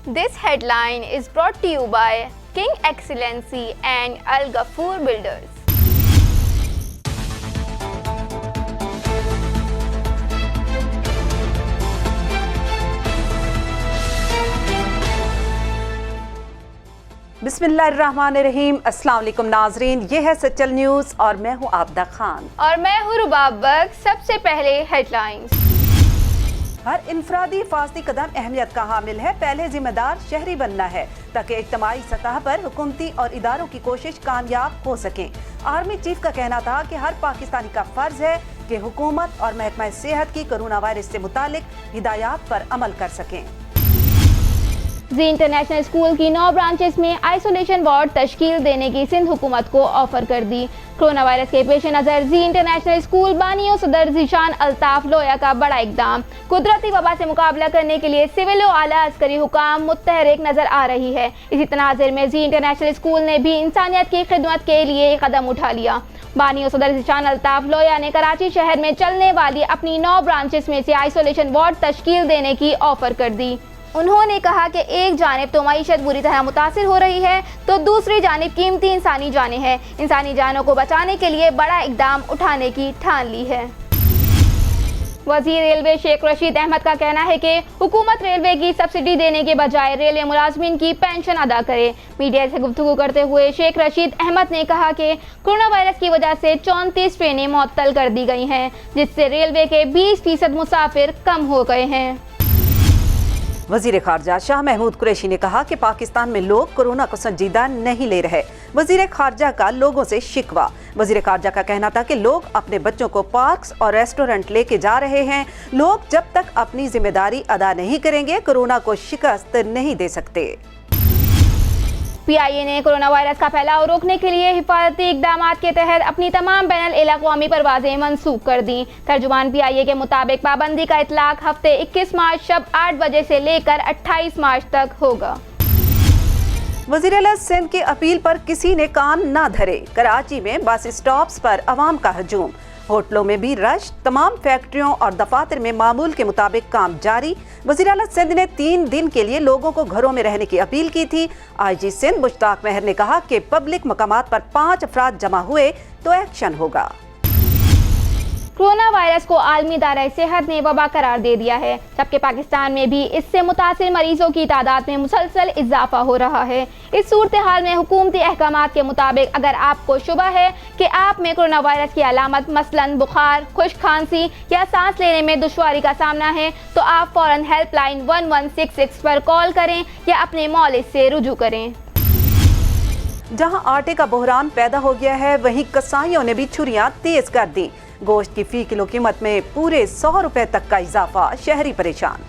This headline is brought to you by King Excellency and Al Ghafoor Builders. बिस्मिल्लाहिर्रहमानिर्रहीम। अस्सलाम वालेकुम नाजरीन, ये है सचल न्यूज़ और मैं हूँ आबदा खान और मैं हूँ रुबाब बख्श। सबसे पहले हेडलाइंस। हर इनफरादी फासदी कदम अहमियत का हामिल है। पहले जिम्मेदार शहरी बनना है ताकि इज्तिमाई सतह पर हुकूमती और इदारों की कोशिश कामयाब हो सकें। आर्मी चीफ का कहना था कि हर पाकिस्तानी का फर्ज है कि हुकूमत और महकमा सेहत की कोरोना वायरस से मुतालिक हिदायत पर अमल कर सकें। जी इंटरनेशनल स्कूल की 9 ब्रांचेस में आइसोलेशन वार्ड तश्कील देने की सिंध हुकूमत को ऑफर कर दी। कोरोना वायरस के पेश नज़र जी इंटरनेशनल स्कूल बानियों सदर जीशान अल्ताफ लोया का बड़ा इकदाम। कुदरती वबा से मुकाबला करने के लिए सिविल और आला अस्करी हुकाम मुत्तहरिक नजर आ रही है। इसी तनाज़ुर में जी इंटरनेशनल स्कूल ने भी इंसानियत की खिदमत के लिए कदम उठा लिया। बानियों सदर जीशान अल्ताफ लोया ने कराची शहर में चलने वाली अपनी 9 ब्रांचेस में से आइसोलेशन वार्ड तश्कील देने की ऑफर कर दी। उन्होंने कहा कि एक जानिब तो मईशत बुरी तरह मुतासिर हो रही है तो दूसरी जानिब कीमती इंसानी जानें हैं। इंसानी जानों को बचाने के लिए बड़ा इकदाम उठाने की ठान ली है। वज़ीर रेलवे शेख रशीद अहमद का कहना है कि हुकूमत रेलवे की सब्सिडी देने के बजाय रेलवे मुलाजमीन की पेंशन अदा करे। मीडिया से गुफ्तगू करते हुए शेख रशीद अहमद ने कहा कि कोरोना वायरस की वजह से 34 ट्रेनें मुअत्तल कर दी गई हैं, जिससे रेलवे के 20% मुसाफिर कम हो गए हैं। वज़ीर ख़ारजा शाह महमूद कुरैशी ने कहा कि पाकिस्तान में लोग कोरोना को संजीदा नहीं ले रहे। वज़ीर ख़ारजा का लोगों से शिकवा। वज़ीर ख़ारजा का कहना था कि लोग अपने बच्चों को पार्क्स और रेस्टोरेंट लेके जा रहे हैं। लोग जब तक अपनी जिम्मेदारी अदा नहीं करेंगे कोरोना को शिकस्त नहीं दे सकते। PIA ने कोरोना वायरस का फैलाव रोकने के लिए हिफाजती इकदाम के तहत अपनी तमाम बैनुल अक़वामी परवाज़ें मंसूख कर दी। तर्जुमान PIA के मुताबिक पाबंदी का इतलाक हफ्ते 21 मार्च शब 8 बजे से लेकर 28 मार्च तक होगा। वज़ीर आला सिंध की अपील पर किसी ने कान ना धरे। कराची में बस स्टॉप्स पर अवाम का हजूम। होटलों में भी रश। तमाम फैक्ट्रियों और दफातर में मामूल के मुताबिक काम जारी। वज़ीर आला सिंध ने 3 दिन के लिए लोगों को घरों में रहने की अपील की थी। IG सिंध मुश्ताक मेहर ने कहा कि पब्लिक मकामात पर 5 अफराद जमा हुए तो एक्शन होगा। कोरोना वायरस को आलमी इदारा सेहत ने वबा करार दे दिया है, जबकि पाकिस्तान में भी इससे मुतासिर मरीजों की तादाद में मुसलसल इजाफा हो रहा है। इस सूरत हाल में हुकूमती अहकामात के मुताबिक अगर आपको शुबा है कि आप में कोरोना वायरस की अलामत मसलन बुखार, खुश्क खांसी या सांस लेने में दुश्वारी का सामना है तो आप फौरन हेल्पलाइन 1166 पर कॉल करें या अपने मौलिद से रुजू करें। जहां आटे का बहरान पैदा हो गया है, वहीं कसाईयों ने भी छुरियां तेज कर दी। गोश्त की फी किलो कीमत में पूरे 100 रुपए तक का इजाफा। शहरी परेशान।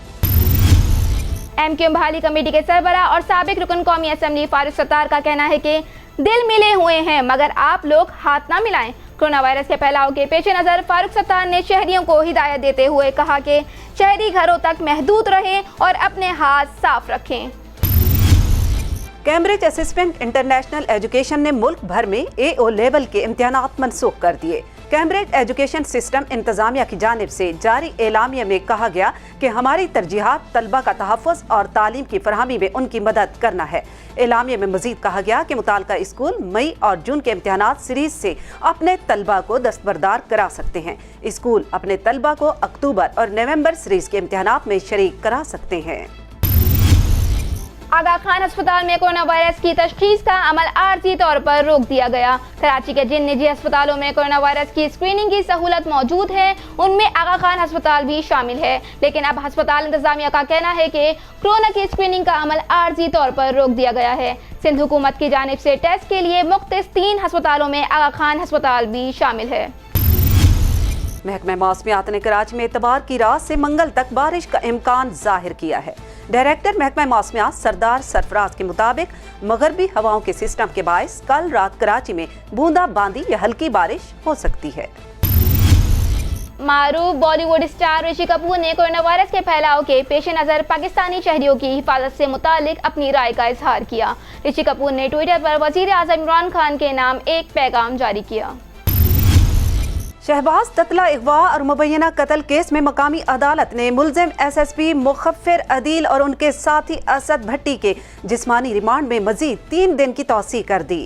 MQ बहाली कमेटी के सरबरा और साबिक रुकन कौमी असम्बली फारूक सत्तार का कहना है कि दिल मिले हुए हैं मगर आप लोग हाथ ना मिलाएं। कोरोना वायरस के फैलाव के पेश नज़र फारूक सत्तार ने शहरियों को हिदायत देते हुए कहा कि शहरी घरों तक महदूद रहें और अपने हाथ साफ रखें। कैम्ब्रिज असिस्टेंट इंटरनेशनल एजुकेशन ने मुल्क भर में AO लेवल के इम्तिहानात मनसूख कर दिए। कैम्ब्रिज एजुकेशन सिस्टम इंतजामिया की जानिब से जारी एलामिया में कहा गया कि हमारी तरजीहात तलबा का तहफ़्फ़ुज़ और तालीम की फरहमी में उनकी मदद करना है। एलामिया में मजीद कहा गया कि मुताल्लिका स्कूल मई और जून के इम्तिहानात सीरीज से अपने तलबा को दस्तबरदार करा सकते हैं। स्कूल अपने तलबा को अक्टूबर और नवंबर सीरीज के इम्तिहानात में शरीक करा सकते हैं। आगा खान अस्पताल में कोरोना वायरस की तशखीस का अमल आर्जी तौर पर रोक दिया गया। कराची के जिन निजी अस्पतालों में कोरोना वायरस की स्क्रीनिंग की सहूलत मौजूद है उनमें आगा खान अस्पताल भी शामिल है, लेकिन अब अस्पताल इंतजामिया का कहना है कि कोरोना की स्क्रीनिंग का अमल आर्जी तौर पर रोक दिया गया है। सिंध हुकूमत की जानिब से टेस्ट के लिए मुख्तलिफ 3 अस्पतालों में आगा खान अस्पताल भी शामिल है। महकमा मौसमियात ने कराची में इतवार की रात से मंगल तक बारिश का इम्कान जाहिर किया है। डायरेक्टर महकमा मौसमियात सरदार सरफराज के मुताबिक मगरबी हवाओं के सिस्टम के बायस कल रात कराची में बूंदाबांदी या हल्की बारिश हो सकती है। मारूफ बॉलीवुड स्टार ऋषि कपूर ने कोरोना वायरस के फैलाव के पेश नज़र पाकिस्तानी शहरियों की हिफाजत से मुतालिक अपनी राय का इजहार किया। ऋषि कपूर ने ट्विटर पर वज़ीर आज़म इमरान खान के नाम एक पैगाम जारी किया। शहबाज ततला अगवा और मुबैना कत्ल केस में मकामी अदालत ने मुलजिम SSP मुखफ़िर अदील और उनके साथी असद भट्टी के जिस्मानी रिमांड में मजीद 3 दिन की तौसीह कर दी।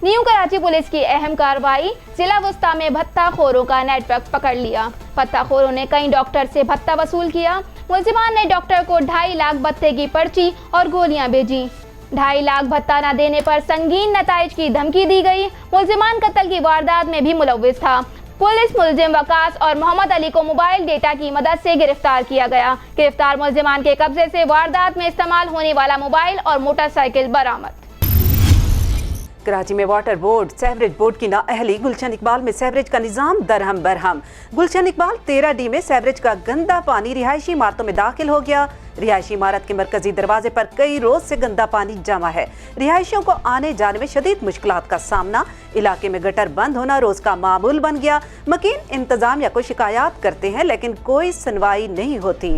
न्यू कराची पुलिस की अहम कार्रवाई, जिला वस्ता में भत्ताखोरों का नेटवर्क पकड़ लिया। भत्ताखोरों ने कई डॉक्टर से भत्ता वसूल किया। मुलजिमान ने डॉक्टर को 2.5 लाख भत्ते की पर्ची और गोलियां भेजी। 2.5 लाख भत्ता न देने पर संगीन नताइज की धमकी दी गई। मुलजिमान कत्ल की वारदात में भी मुलव्विस था। पुलिस मुलजिम वकास और मोहम्मद अली को मोबाइल डेटा की मदद से गिरफ्तार किया गया। गिरफ्तार मुलजिमान के कब्जे से वारदात में इस्तेमाल होने वाला मोबाइल और मोटरसाइकिल बरामद। कराची में वाटर बोर्ड सेवरेज बोर्ड की नाअहली, गुलशन इकबाल में सेवरेज का निजाम दरहम बरहम। गुलशन इकबाल 13D में सेवरेज का गंदा पानी रिहायशी इमारतों में दाखिल हो गया। रिहायशी इमारत के मरकजी दरवाजे पर कई रोज से गंदा पानी जमा है। रिहायशियों को आने जाने में शदीद मुश्किलात का सामना। इलाके में गटर बंद होना रोज का मामूल बन गया। मकीन इंतजामिया को शिकायत करते हैं लेकिन कोई सुनवाई नहीं होती।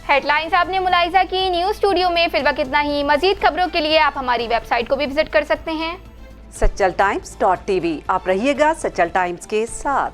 हेडलाइंस आपने मुलाहिजा की। न्यूज़ स्टूडियो में फिल वक्त इतना ही। मजीद खबरों के लिए आप हमारी वेबसाइट को भी विजिट कर सकते हैं सचल times.tv। आप रहिएगा सचल टाइम्स के साथ।